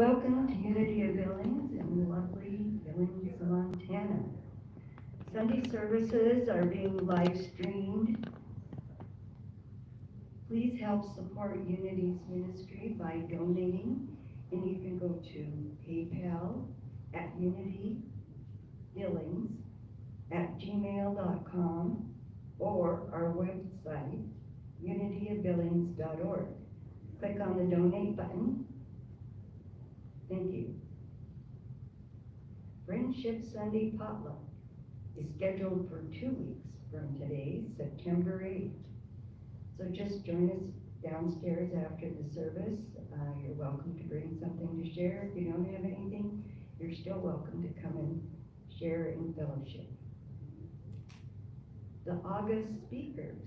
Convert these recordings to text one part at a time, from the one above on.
Welcome to Unity of Billings in lovely Billings, Montana. Sunday services are being live streamed. Please help support Unity's ministry by donating, and you can go to PayPal at unitybillings@gmail.com or our website, unityofbillings.org. Click on the donate button. Thank you. Friendship Sunday Potluck is scheduled for 2 weeks from today, September 8th. So just join us downstairs after the service. You're welcome to bring something to share. If you don't have anything, you're still welcome to come and share in fellowship. The August speakers.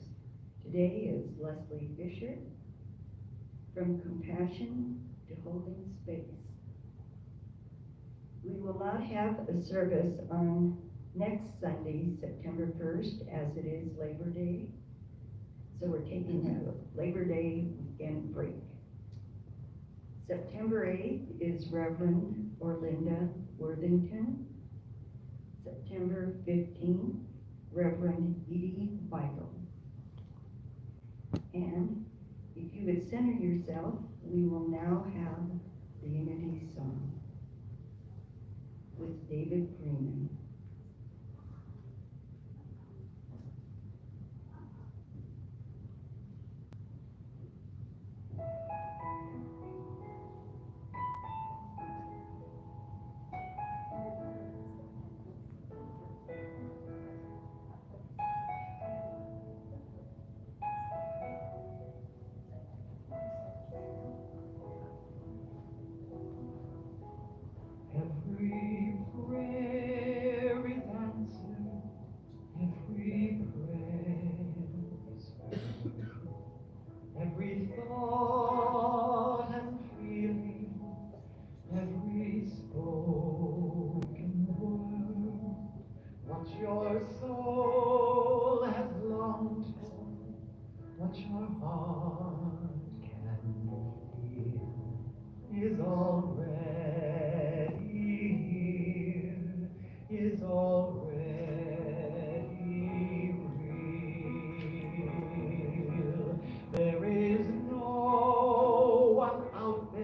Today is Leslie Fisher, From Compassion to Holding Space. We will not have a service on next Sunday, September 1st, as it is Labor Day. So we're taking a Labor Day weekend break. September 8th is Reverend Orlinda Worthington. September 15th, Reverend Edie Weigel. And if you would center yourself, we will now have the Unity song with David Freeman. Every prayer is answered, every prayer is heard, every thought and feeling, every spoken word, what your soul has longed for, what your heart can feel, is already here, is already real. There is no one out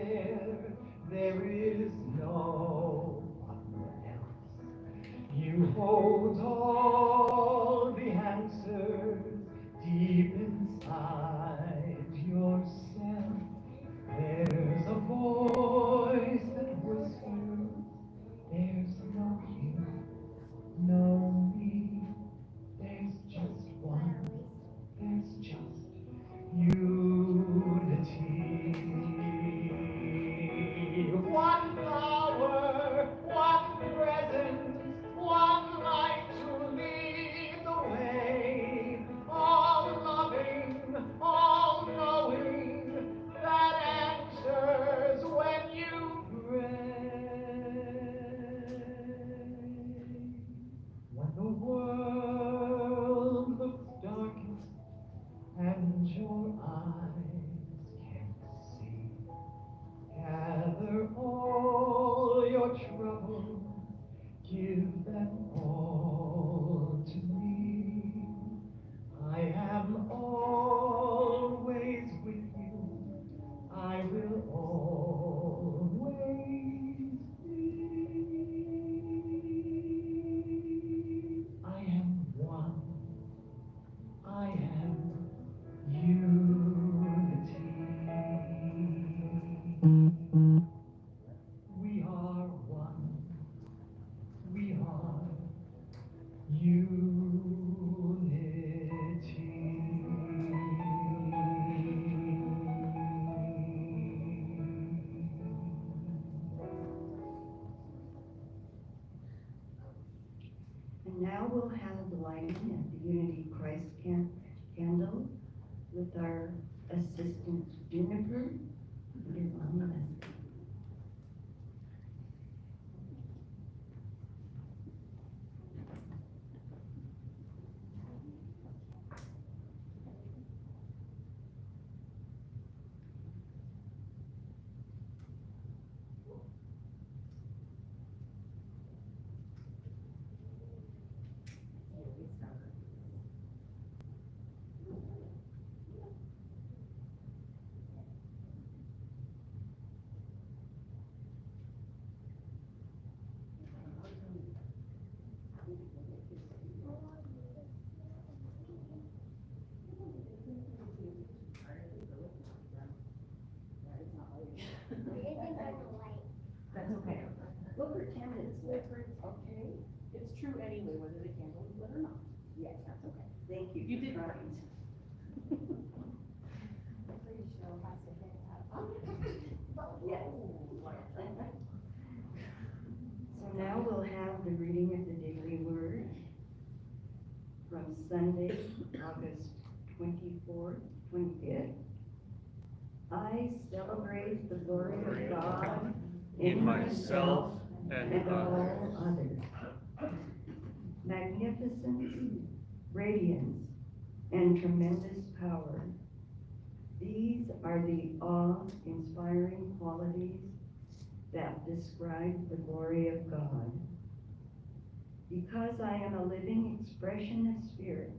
there is no one else. You hold all the answers deep inside yourself. There's a voice that whispers, there's no you, no me. There's just one, there's just unity. One power, one presence, one light to lead the way. All loving, all knowing, that answers when you pray. When the world looks darkest and your eyes can't see, gather all your troubles, give them all to me. I am always with you, I will always be. I am one, I am unity. We are one, we are unity. And now we'll have the lighting of the Unity Christ candle with our assistant Jennifer. It is on the list. That's okay. We'll pretend it's lit. Okay, it's true anyway, whether the candle is lit or not. Yes, that's okay. Thank you You for did trying. Yes. So now we'll have the reading of the daily word from Sunday, August 24th, 25th. I celebrate the glory of God in myself and all others. others. Magnificence, radiance, and tremendous power. These are the awe-inspiring qualities that describe the glory of God. Because I am a living expression of spirit,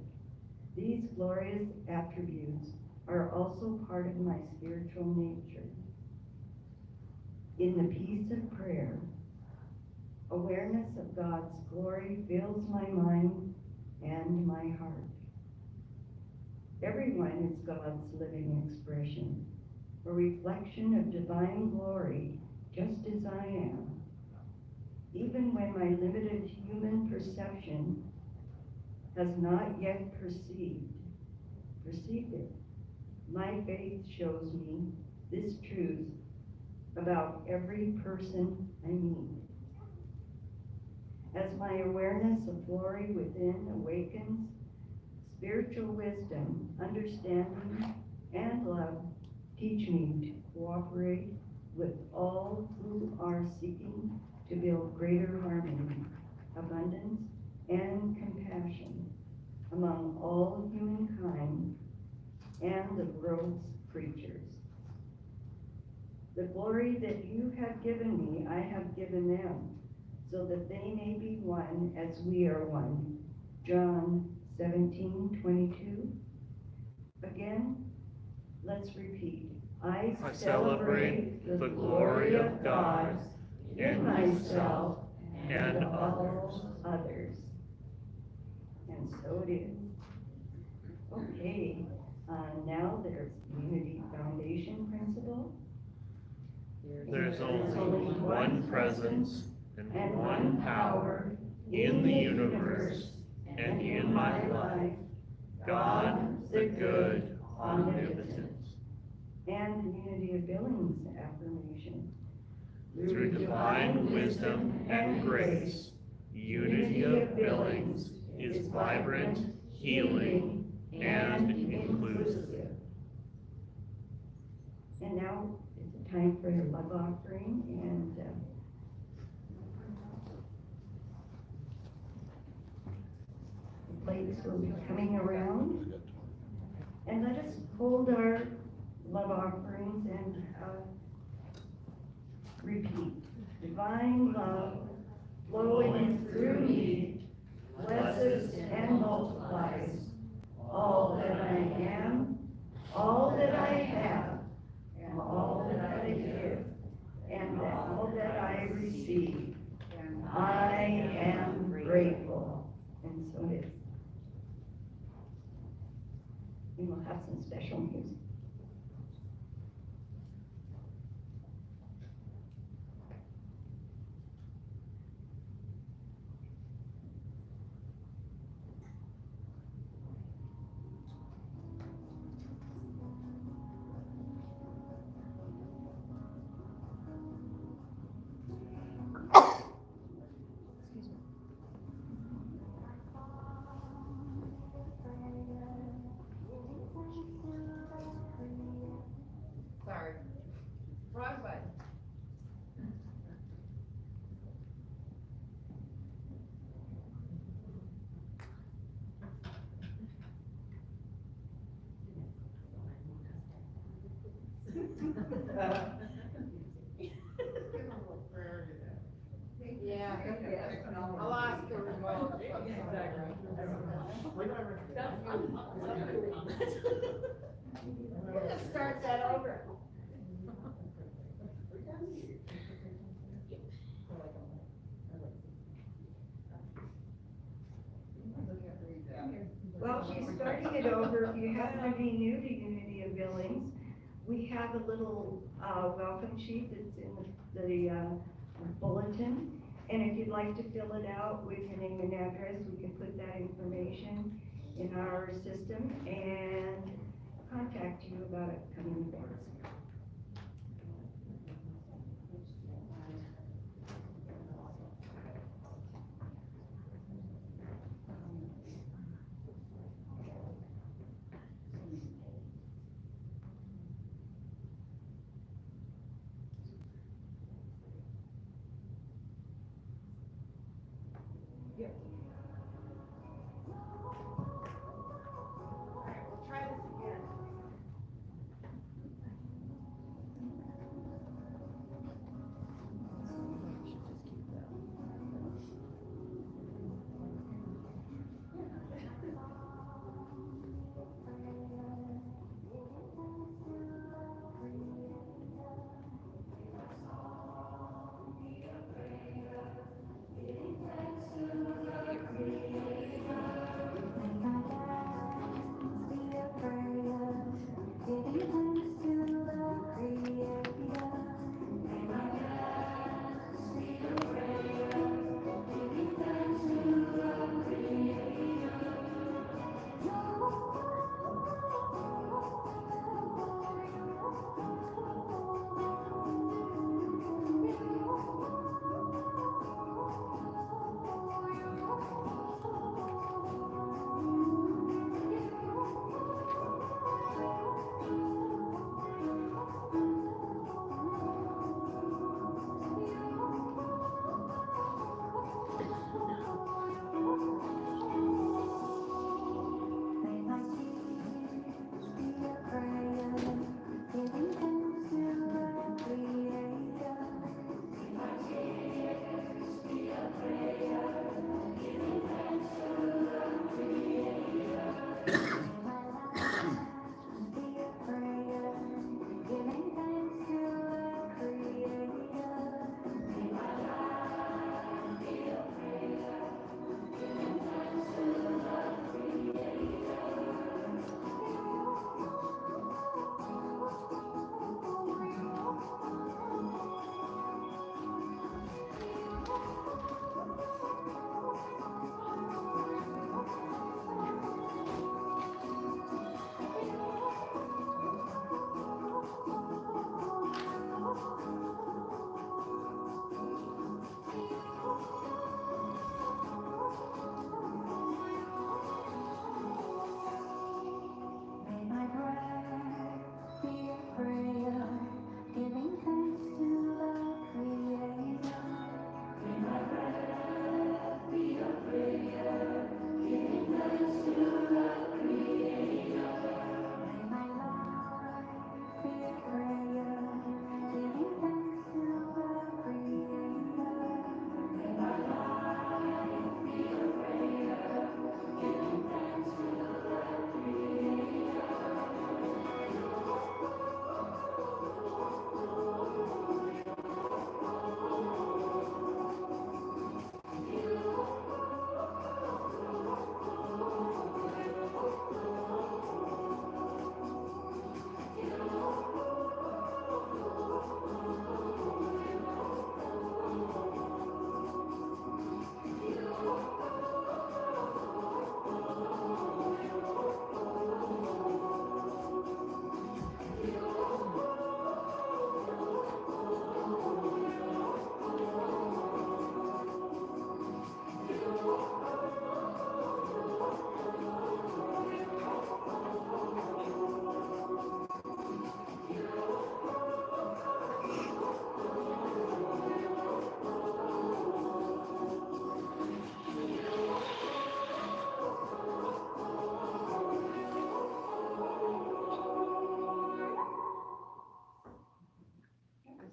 these glorious attributes are also part of my spiritual nature. In the peace of prayer, awareness of God's glory fills my mind and my heart. Everyone is God's living expression, a reflection of divine glory, just as I am. Even when my limited human perception has not yet perceived it, my faith shows me this truth about every person I meet. As my awareness of glory within awakens, spiritual wisdom, understanding, and love teach me to cooperate with all who are seeking to build greater harmony, abundance, and compassion among all humankind and the world's creatures. The glory that you have given me, I have given them, so that they may be one as we are one. John 17:22. Again, let's repeat. I celebrate the glory of God in myself and all others. And so it is. Okay, now there's Unity Foundation principle. There's only one presence and one power in the universe and in my life, God the good, omnipotent. And the Unity of Billings affirmation. Through divine wisdom and grace, Unity of Billings is vibrant, healing, and inclusive. And now it's the time for the love offering, and the plates will be coming around. And let us hold our love offerings and repeat. Divine love flowing through me blesses and multiplies all that I am, all that I have, and all that I give, and all that I receive. I am grateful. And so it is. And we'll have some special music. Sorry. Wrong button. Yeah, I lost the remote. We'll just start that over. Well, she's starting it over. If you happen to be new to Unity of Billings, we have a little welcome sheet that's in the bulletin. And if you'd like to fill it out with your name and address, we can put that information in our system and contact you about upcoming events. We'll try this again.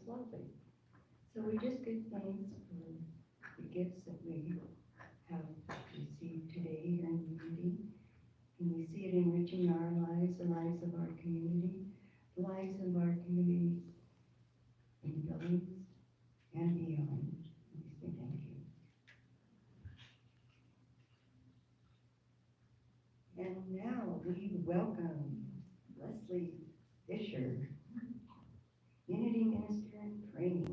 Lovely. So we just give thanks for the gifts that we have received today here in Unity. And we see it enriching our lives, the lives of our community, the lives of our community in Billings and beyond. We say thank you. And now we welcome Leslie Fisher, Unity and praying.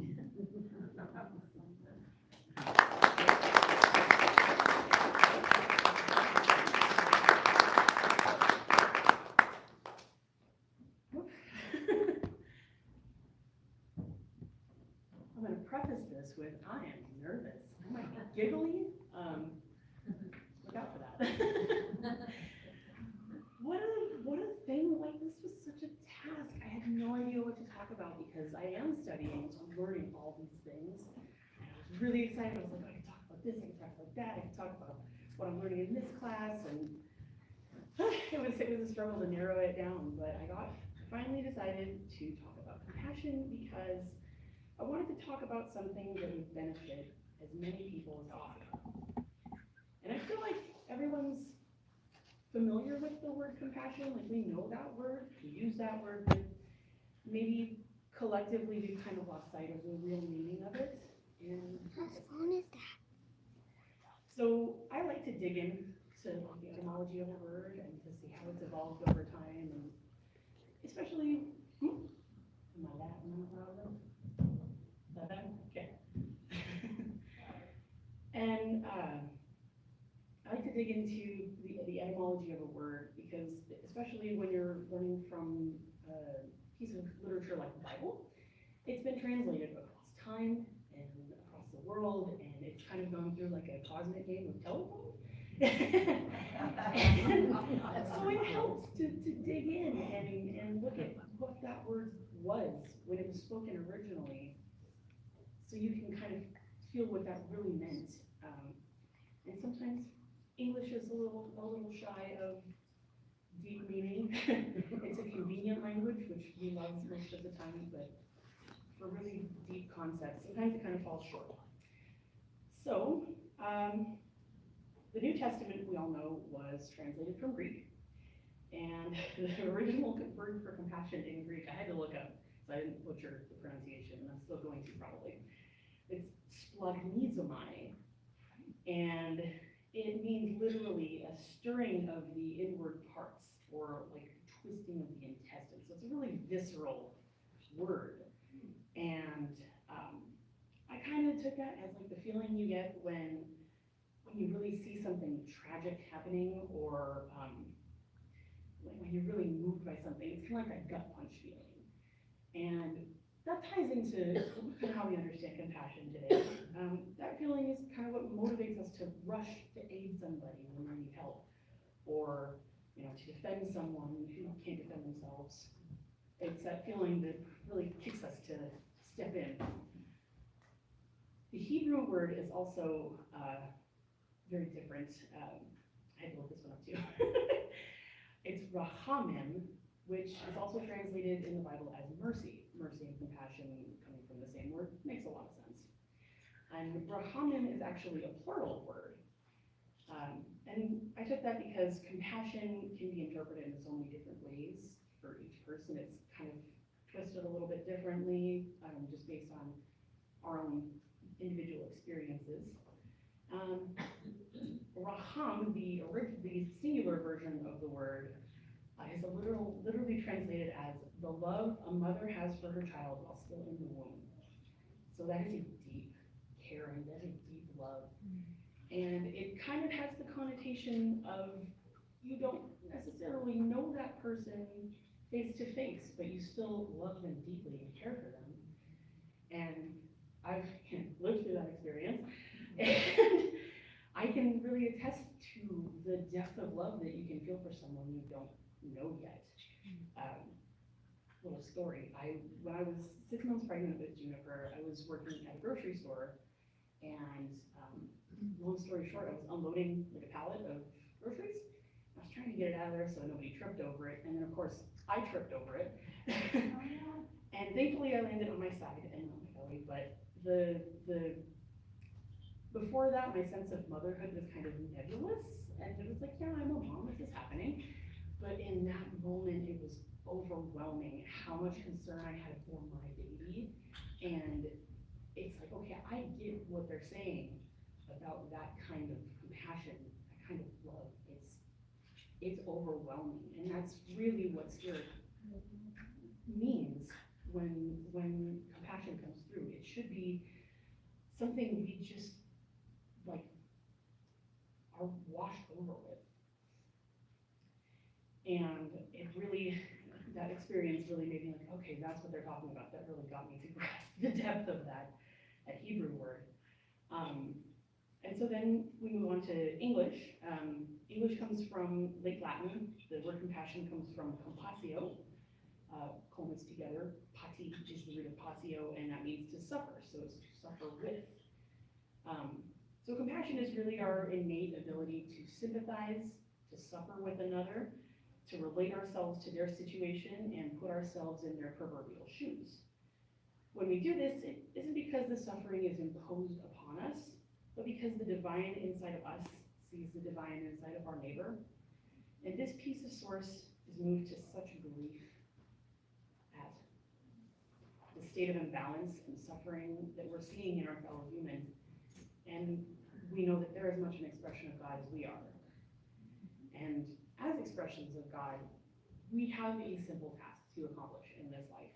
I'm gonna preface this with, I am nervous. I might get giggly. Look out for that. What a thing, like this was such a task. I had no idea what to talk about because I am studying, so I'm learning all these things. And I was really excited. I was like, I can talk about this, I can talk about that, I can talk about what I'm learning in this class, and it was a struggle to narrow it down, but I finally decided to talk about compassion because I wanted to talk about something that would benefit as many people as possible. And I feel like everyone's familiar with the word compassion, like we know that word, we use that word, but maybe collectively we've kind of lost sight of the real meaning of it. And Whose phone is that? so I like to dig into the etymology of a word and to see how it's evolved over time, and especially, am I that loud? Is that bad? Okay. And I like to dig into the etymology of a word because, especially when you're learning from a piece of literature like the Bible, it's been translated across time and across the world, and it's kind of gone through like a cosmic game of telephone. And so it helps to dig in and look at what that word was when it was spoken originally, so you can kind of feel what that really meant. And sometimes English is a little shy of deep meaning. It's a convenient language, which we love most of the time, but for really deep concepts, sometimes it kind of falls short. So, the New Testament, we all know, was translated from Greek. And the original word for compassion in Greek, I had to look up, so I didn't butcher the pronunciation, and I'm still going to probably. It's splagmizomai, and it means literally a stirring of the inward parts, or like twisting of the intestines. So it's a really visceral word. And I kind of took that as like the feeling you get when you really see something tragic happening, or when you're really moved by something. It's kind of like that gut punch feeling. And that ties into kind of how we understand compassion today. That feeling is kind of what motivates us to rush to aid somebody when they need help, or to defend someone who can't defend themselves. It's that feeling that really kicks us to step in. The Hebrew word is also very different. I had to look this one up too. It's rahamim, which is also translated in the Bible as mercy. Mercy and compassion coming from the same word makes a lot of sense. And rahamim is actually a plural word. And I took that because compassion can be interpreted in so many different ways for each person. It's kind of twisted a little bit differently, just based on our own individual experiences. Raham, the singular version of the word, is literally translated as the love a mother has for her child while still in the womb. So that is a deep caring, that is a deep love. And it kind of has the connotation of, you don't necessarily know that person face to face, but you still love them deeply and care for them. And I've lived through that experience, and I can really attest to the depth of love that you can feel for someone you don't know yet. Little story, when I was 6 months pregnant with Juniper, I was working at a grocery store, and long story short, I was unloading like a pallet of groceries. I was trying to get it out of there so nobody tripped over it, and then of course I tripped over it. And thankfully I landed on my side and not my belly, but before that, my sense of motherhood was kind of nebulous, and it was like, yeah, I'm a mom, this is happening. But in that moment, it was overwhelming how much concern I had for my baby. And it's like, okay, I get what they're saying about that kind of compassion, that kind of love. It's overwhelming, and that's really what spirit means when compassion comes should be something we just, like, are washed over with. And it really, that experience really made me like, okay, that's what they're talking about. That really got me to grasp the depth of that Hebrew word. And so then we move on to English. English comes from late Latin. The word compassion comes from compassio, colons together. Pati is the root of passio, and that means to suffer, so it's to suffer with. So compassion is really our innate ability to sympathize, to suffer with another, to relate ourselves to their situation and put ourselves in their proverbial shoes. When we do this, it isn't because the suffering is imposed upon us, but because the divine inside of us sees the divine inside of our neighbor. And this piece of source is moved to such grief at the state of imbalance and suffering that we're seeing in our fellow human. And we know that they're as much an expression of God as we are. And as expressions of God, we have a simple task to accomplish in this life.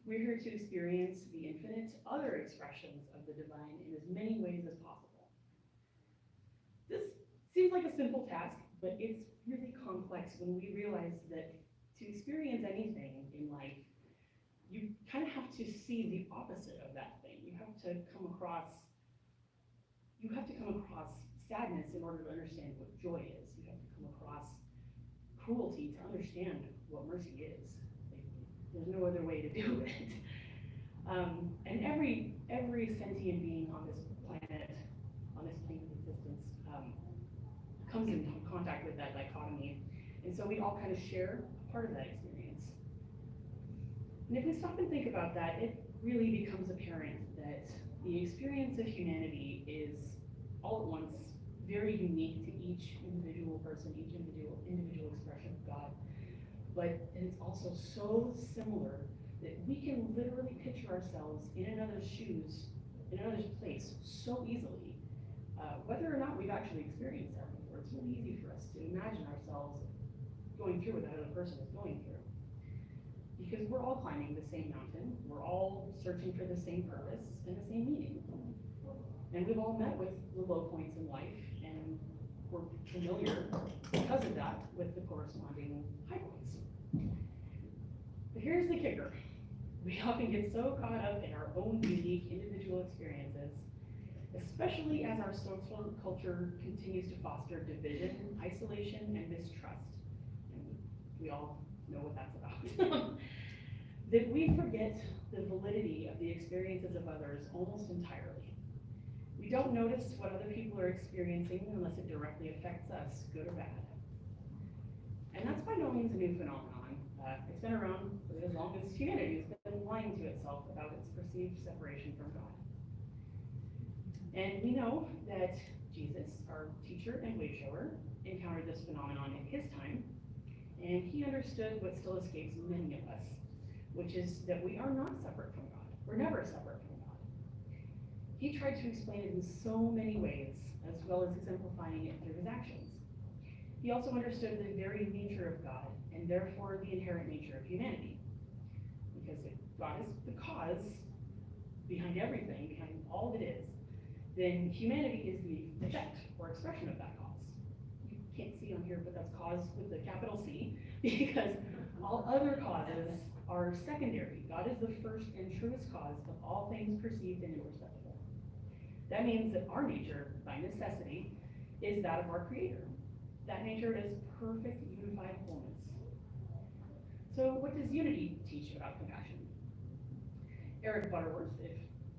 We're here to experience the infinite other expressions of the divine in as many ways as possible. This seems like a simple task, but it's really complex when we realize that to experience anything in life, you kind of have to see the opposite of that thing. You have to come across sadness in order to understand what joy is. You have to come across cruelty to understand what mercy is. There's no other way to do it. And every sentient being on this planet, on this plane of existence, comes in contact with that dichotomy. And so we all kind of share a part of that experience. And if we stop and think about that, it really becomes apparent that the experience of humanity is all at once very unique to each individual person, each individual expression of God. But it's also so similar that we can literally picture ourselves in another's shoes, in another's place so easily, whether or not we've actually experienced that before. It's really easy for us to imagine ourselves going through what that other person is going through. Because we're all climbing the same mountain, we're all searching for the same purpose and the same meaning. And we've all met with the low points in life, and we're familiar because of that with the corresponding high points. But here's the kicker. We often get so caught up in our own unique individual experiences, especially as our social culture continues to foster division, isolation, and mistrust. And we all know what that's about. That we forget the validity of the experiences of others almost entirely. We don't notice what other people are experiencing unless it directly affects us, good or bad. And that's by no means a new phenomenon. It's been around for as long as humanity has been lying to itself about its perceived separation from God. And we know that Jesus, our teacher and way shower, encountered this phenomenon in his time, and he understood what still escapes many of us, which is that we are not separate from God. We're never separate from God. He tried to explain it in so many ways, as well as exemplifying it through his actions. He also understood the very nature of God, and therefore the inherent nature of humanity. Because if God is the cause behind everything, behind all that is, then humanity is the effect or expression of that cause. You can't see on here, but that's cause with a capital C, because all other causes are secondary. God is the first and truest cause of all things perceived and imperceptible. That means that our nature, by necessity, is that of our Creator. That nature is perfect, unified wholeness. So what does Unity teach about compassion? Eric Butterworth, if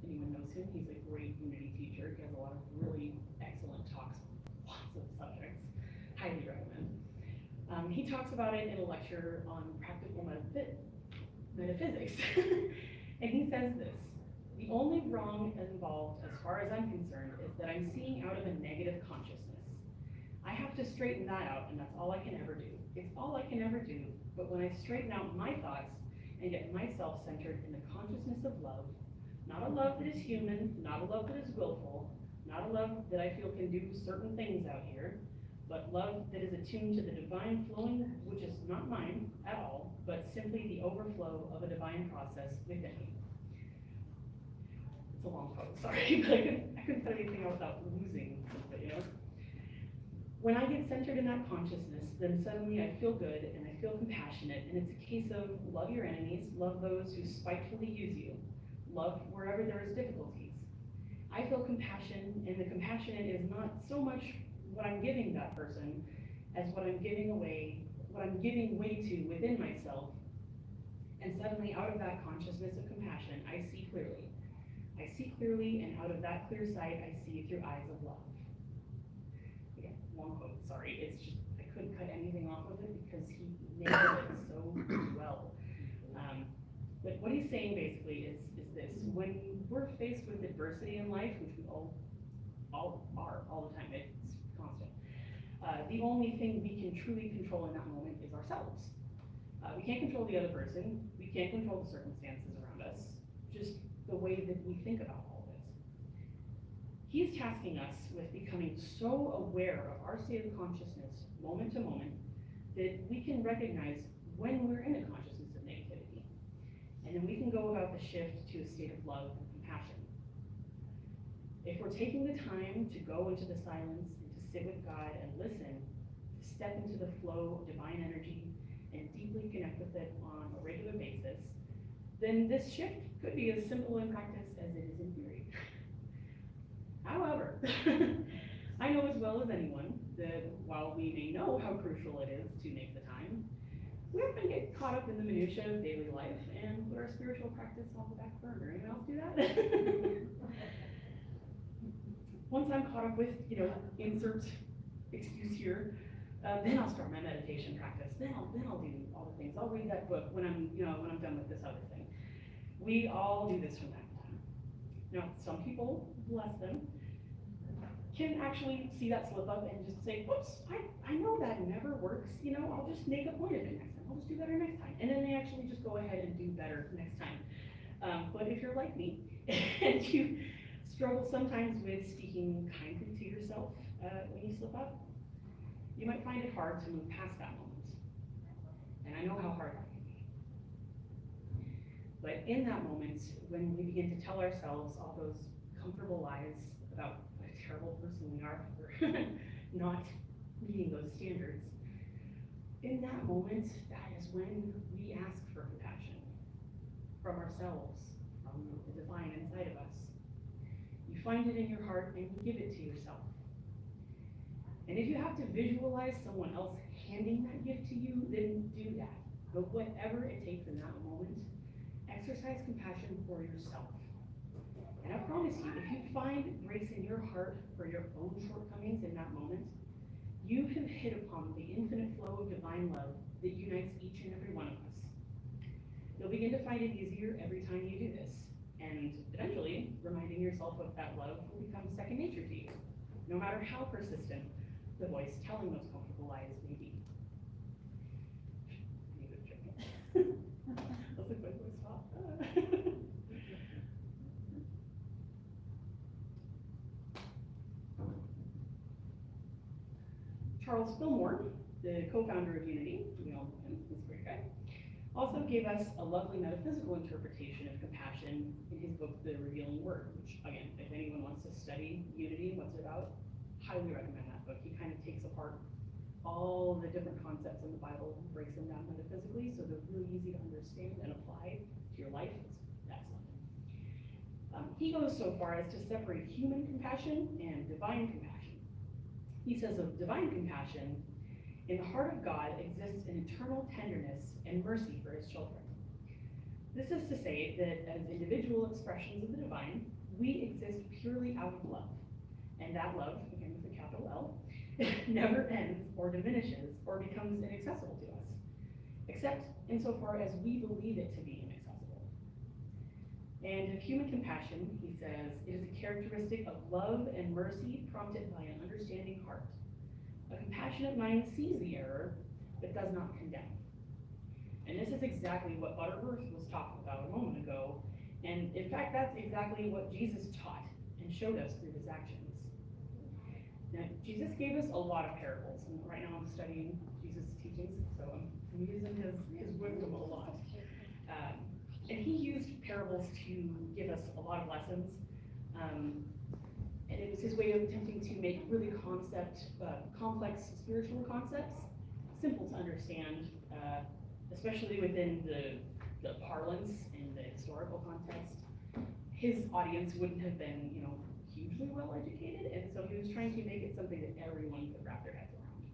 anyone knows him, he's a great Unity teacher. He has a lot of really excellent talks on lots of subjects. Highly recommend. He talks about it in a lecture on practical metaphysics. And he says this: the only wrong involved, as far as I'm concerned, is that I'm seeing out of a negative consciousness. I have to straighten that out, and that's all I can ever do. It's all I can ever do, but when I straighten out my thoughts and get myself centered in the consciousness of love, not a love that is human, not a love that is willful, not a love that I feel can do certain things out here, but love that is attuned to the divine flowing, which is not mine at all, but simply the overflow of a divine process within me. it's a long quote, sorry, but I couldn't put anything out without losing something, you know? When I get centered in that consciousness, then suddenly I feel good and I feel compassionate, and it's a case of love your enemies, love those who spitefully use you, love wherever there is difficulties. I feel compassion, and the compassionate is not so much what I'm giving that person as what I'm giving way to within myself. And suddenly out of that consciousness of compassion, I see clearly. I see clearly, and out of that clear sight, I see through eyes of love. Again, long quote, sorry, it's just, I couldn't cut anything off of it because he nailed it so well. But what he's saying basically is this: when we're faced with adversity in life, which we all are all the time, it's constant, the only thing we can truly control in that moment is ourselves. We can't control the other person, we can't control the circumstances around us, just the way that we think about all this. He's tasking us with becoming so aware of our state of consciousness moment to moment that we can recognize when we're in a consciousness of negativity. And then we can go about the shift to a state of love and compassion. If we're taking the time to go into the silence and to sit with God and listen, to step into the flow of divine energy and deeply connect with it on a regular basis, then this shift could be as simple in practice as it is in theory. However, I know as well as anyone that while we may know how crucial it is to make the time, we often get caught up in the minutiae of daily life and put our spiritual practice on the back burner. Anyone else do that? Once I'm caught up with, insert excuse here, then I'll start my meditation practice. Then I'll do all the things. I'll read that book when I'm done with this other thing. We all do this from time to time. Now, some people, bless them, can actually see that slip up and just say, whoops, I know that never works. I'll just make a point of it next time. I'll just do better next time. And then they actually just go ahead and do better next time. But if you're like me and you struggle sometimes with speaking kindly to yourself when you slip up, you might find it hard to move past that moment. And I know how hard that can be. But in that moment, when we begin to tell ourselves all those comfortable lies about what a terrible person we are for not meeting those standards, in that moment, that is when we ask for compassion from ourselves, from the divine inside of us. You find it in your heart and you give it to yourself. And if you have to visualize someone else handing that gift to you, then do that. But whatever it takes in that moment, exercise compassion for yourself. And I promise you, if you find grace in your heart for your own shortcomings in that moment, you have hit upon the infinite flow of divine love that unites each and every one of us. You'll begin to find it easier every time you do this. And eventually, reminding yourself of that love will become second nature to you, no matter how persistent the voice telling those comfortable lies may be. I need a drink. Let's look my voice off. Charles Fillmore, the co-founder of Unity, we all know him, he's a great guy, also gave us a lovely metaphysical interpretation of compassion in his book, The Revealing Word, which, again, if anyone wants to study Unity and what's it about, highly recommend that book. He kind of takes apart all the different concepts in the Bible and breaks them down metaphysically, so they're really easy to understand and apply to your life. It's excellent. He goes so far as to separate human compassion and divine compassion. He says of divine compassion, in the heart of God exists an eternal tenderness and mercy for his children. This is to say that as individual expressions of the divine, we exist purely out of love. And that love, again with a capital L, never ends or diminishes or becomes inaccessible to us, except insofar as we believe it to be inaccessible. And of human compassion, he says, it is a characteristic of love and mercy prompted by an understanding heart. A compassionate mind sees the error, but does not condemn. And this is exactly what Butterworth was talking about a moment ago. And in fact, that's exactly what Jesus taught and showed us through his actions. Now, Jesus gave us a lot of parables, and right now I'm studying Jesus' teachings, so I'm using his wisdom a lot. And he used parables to give us a lot of lessons, And it was his way of attempting to make really complex spiritual concepts simple to understand, especially within the parlance and the historical context. His audience wouldn't have been, hugely well educated, and so he was trying to make it something that everyone could wrap their heads around.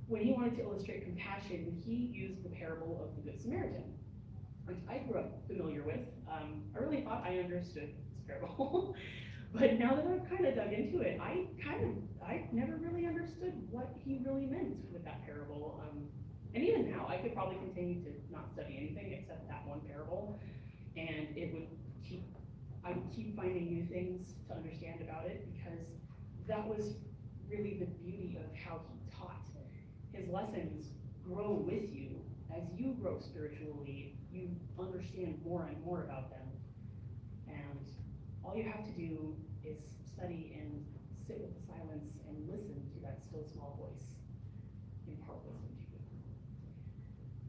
When he wanted to illustrate compassion, he used the parable of the Good Samaritan, which I grew up familiar with. I really thought I understood this parable, but now that I've kind of dug into it, I never really understood what he really meant with that parable. And even now, I could probably continue to not study anything except that one parable, and I would keep finding new things to understand about it, because that was really the beauty of how he taught. His lessons grow with you. As you grow spiritually, you understand more and more about them. And all you have to do is study and sit with the silence and listen to that still small voice impart wisdom to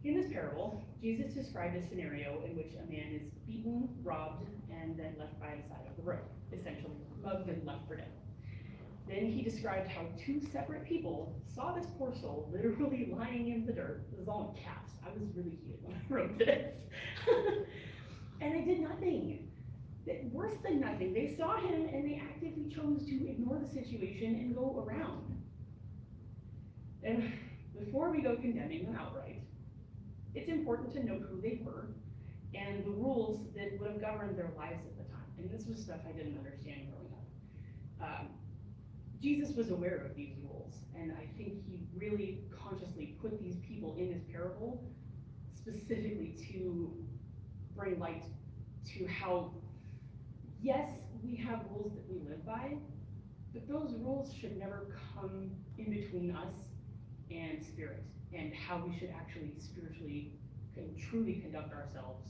you. In this parable, Jesus described a scenario in which a man is beaten, robbed, and then left by the side of the road, essentially mugged and left for dead. Then he described how two separate people saw this poor soul literally lying in the dirt. This is all in caps. I was really heated when I wrote this. And they did nothing. Worse than nothing. They saw him and they actively chose to ignore the situation and go around. And before we go condemning them outright, it's important to note who they were and the rules that would have governed their lives at the time. And this was stuff I didn't understand growing up. Jesus was aware of these rules, and I think he really consciously put these people in his parable specifically to bring light to how, yes, we have rules that we live by, but those rules should never come in between us and spirit, and how we should actually spiritually truly conduct ourselves,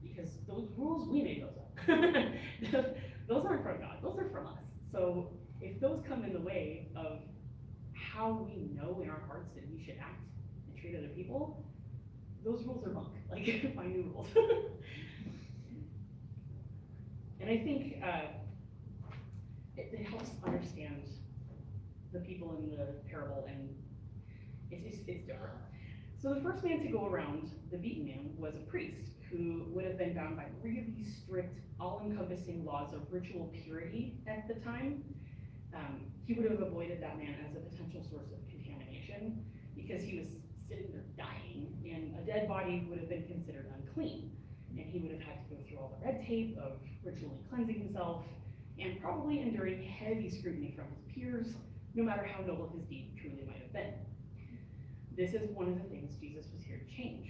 because those rules, we made those up. Those aren't from God, those are from us. So if those come in the way of how we know in our hearts that we should act and treat other people, those rules are bunk. Like, find new rules. And I think it helps understand the people in the parable, and it's different. So the first man to go around the beaten man was a priest who would have been bound by really strict, all-encompassing laws of ritual purity at the time. He would have avoided that man as a potential source of contamination, because he was sitting there dying, and a dead body would have been considered unclean. And he would have had to go through all the red tape of ritually cleansing himself, and probably enduring heavy scrutiny from his peers, no matter how noble his deed truly might have been. This is one of the things Jesus was here to change.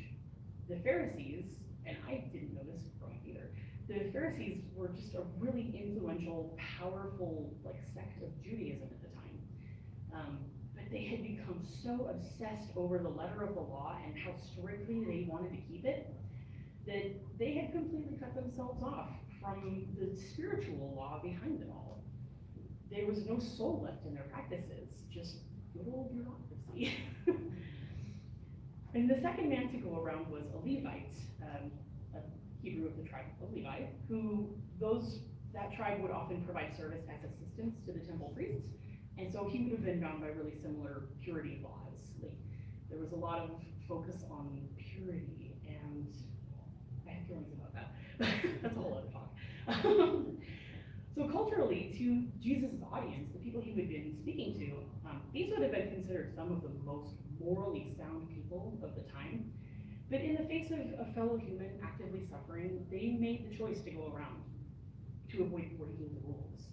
The Pharisees, and I didn't know this growing up either, the Pharisees were just a really influential, powerful sect of Judaism at the time. But they had become so obsessed over the letter of the law and how strictly they wanted to keep it, that they had completely cut themselves off from the spiritual law behind it all. There was no soul left in their practices, just good old bureaucracy. And the second man to go around was a Levite, a Hebrew of the tribe of Levi, who that tribe would often provide service as assistants to the temple priests, and so he would have been bound by really similar purity laws. There was a lot of focus on purity, and I have feelings about that. That's a whole other talk. So culturally, to Jesus' audience, the people he would have been speaking to, these would have been considered some of the most morally sound people of the time. But in the face of a fellow human actively suffering, they made the choice to go around to avoid breaking the rules.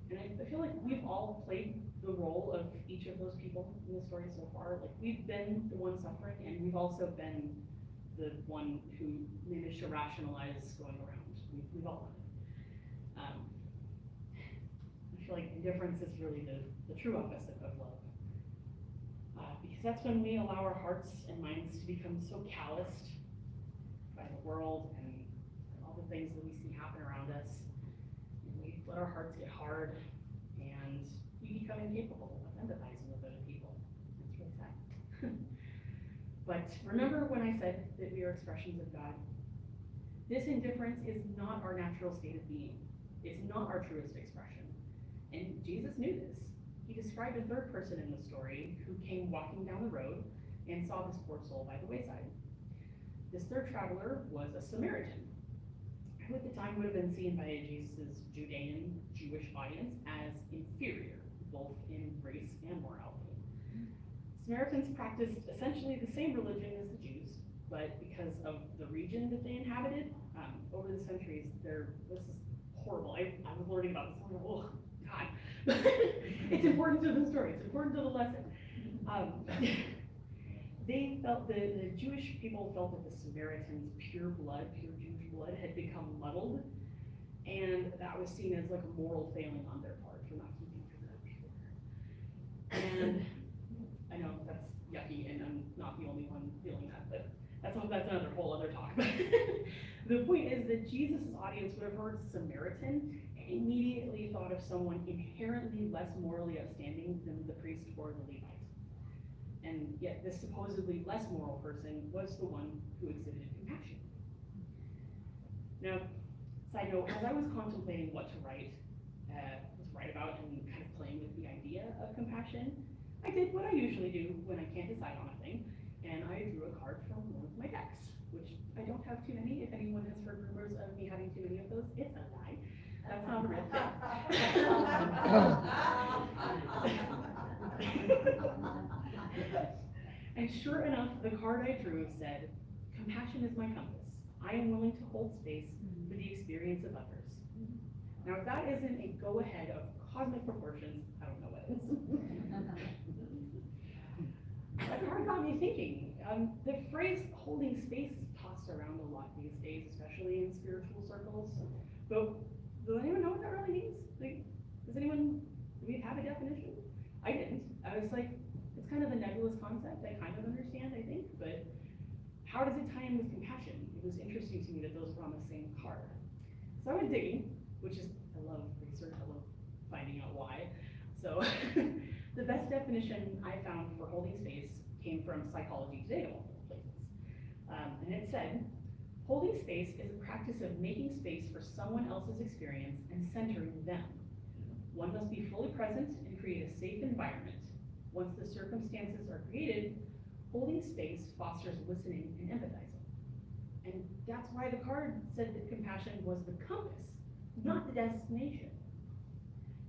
And I feel like we've all played the role of each of those people in the story so far. We've been the one suffering, and we've also been the one who managed to rationalize going around. We've all done it. I feel like indifference is really the true opposite of love. Because that's when we allow our hearts and minds to become so calloused by the world and all the things that we see happen around us. And we let our hearts get hard, and we become incapable of empathizing with other people. It's really sad. But remember when I said that we are expressions of God? This indifference is not our natural state of being. It's not our truest expression. And Jesus knew this. He described a third person in the story who came walking down the road and saw this poor soul by the wayside. This third traveler was a Samaritan, who at the time would have been seen by Jesus' Judean Jewish audience as inferior, both in race and morality. Samaritans practiced essentially the same religion as the Jews, but because of the region that they inhabited, over the centuries, this is horrible. I was learning about this, oh God. It's important to the story, it's important to the lesson. They felt, the Jewish people felt that the Samaritans' pure Jewish blood had become muddled, and that was seen as like a moral failing on their part for not keeping their blood pure. And I know that's yucky, and I'm not the only one feeling that, but that's another whole other talk. The point is that Jesus' audience would have heard Samaritan and immediately thought of someone inherently less morally upstanding than the priest or the Levite. And yet this supposedly less moral person was the one who exhibited compassion. Now, side note, as I was contemplating what to write about and kind of playing with the idea of compassion, I did what I usually do when I can't decide on a thing, and I drew a card from one of my decks, which I don't have too many. If anyone has heard rumors of me having too many of those, it's a lie. That's not a real thing. And sure enough, the card I drew said, "Compassion is my compass. I am willing to hold space for the experience of others." Now, if that isn't a go-ahead of cosmic proportions, I don't know what is. That card got me thinking. The phrase holding space is tossed around a lot these days, especially in spiritual circles. But does anyone know what that really means? Like, do we have a definition? I didn't. I was like, it's kind of a nebulous concept. I kind of understand, I think, but how does it tie in with compassion? It was interesting to me that those were on the same card. So I went digging, which is, I love research, I love finding out why. So the best definition I found for holding space came from Psychology Today, of all places. And it said, holding space is a practice of making space for someone else's experience and centering them. One must be fully present and create a safe environment. Once the circumstances are created, holding space fosters listening and empathizing. And that's why the card said that compassion was the compass, not the destination.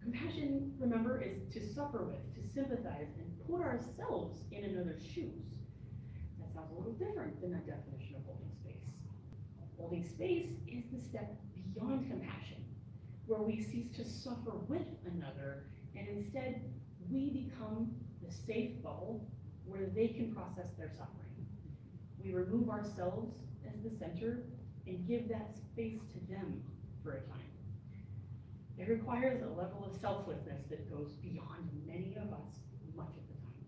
Compassion, remember, is to suffer with, to sympathize, and put ourselves in another's shoes. That sounds a little different than that definition of holding space. Holding space is the step beyond compassion, where we cease to suffer with another, and instead we become the safe bubble where they can process their suffering. We remove ourselves as the center and give that space to them for a time. It requires a level of selflessness that goes beyond many of us much of the time.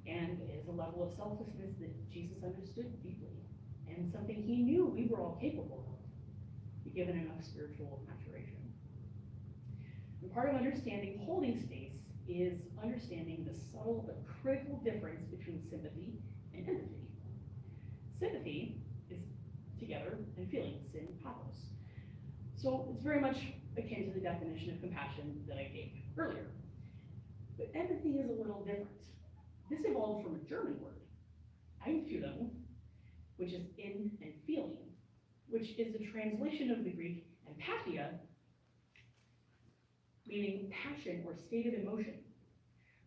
And it is a level of selflessness that Jesus understood deeply, and something he knew we were all capable of, given enough spiritual maturation. And part of understanding holding space is understanding the subtle but critical difference between sympathy and empathy. Sympathy is together and feelings in pathos. So it's very much akin to the definition of compassion that I gave earlier. But empathy is a little different. This evolved from a German word, Einfühlung, which is in and feeling, which is a translation of the Greek empathia, meaning passion or state of emotion.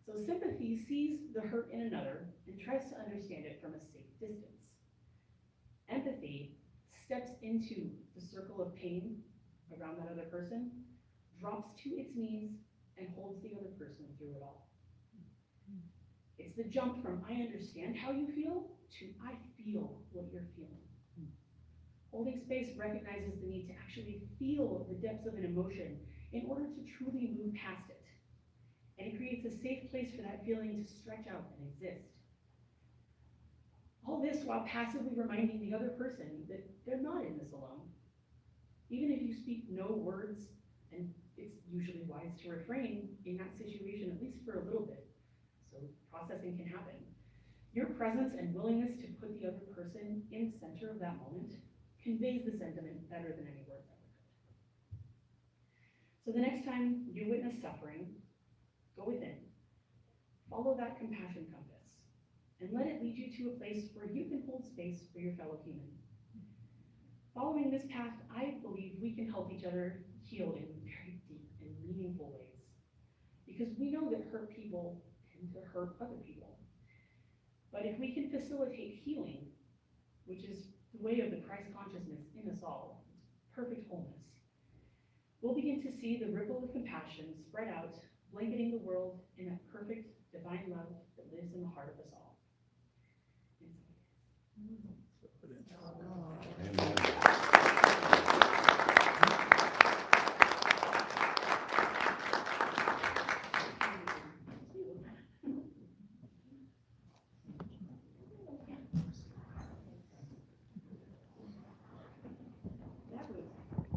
So sympathy sees the hurt in another and tries to understand it from a safe distance. Empathy steps into the circle of pain around that other person, drops to its knees, and holds the other person through it all. It's the jump from I understand how you feel to I feel what you're feeling. Holding space recognizes the need to actually feel the depths of an emotion in order to truly move past it. And it creates a safe place for that feeling to stretch out and exist. All this while passively reminding the other person that they're not in this alone. Even if you speak no words, and it's usually wise to refrain in that situation, at least for a little bit, so processing can happen. Your presence and willingness to put the other person in the center of that moment conveys the sentiment better than any words ever could. So the next time you witness suffering, go within, follow that compassion compass, and let it lead you to a place where you can hold space for your fellow human. Following this path, I believe we can help each other heal in very deep and meaningful ways, because we know that hurt people tend to hurt other people. But if we can facilitate healing, which is the way of the Christ consciousness in us all, perfect wholeness, we'll begin to see the ripple of compassion spread out, blanketing the world in a perfect divine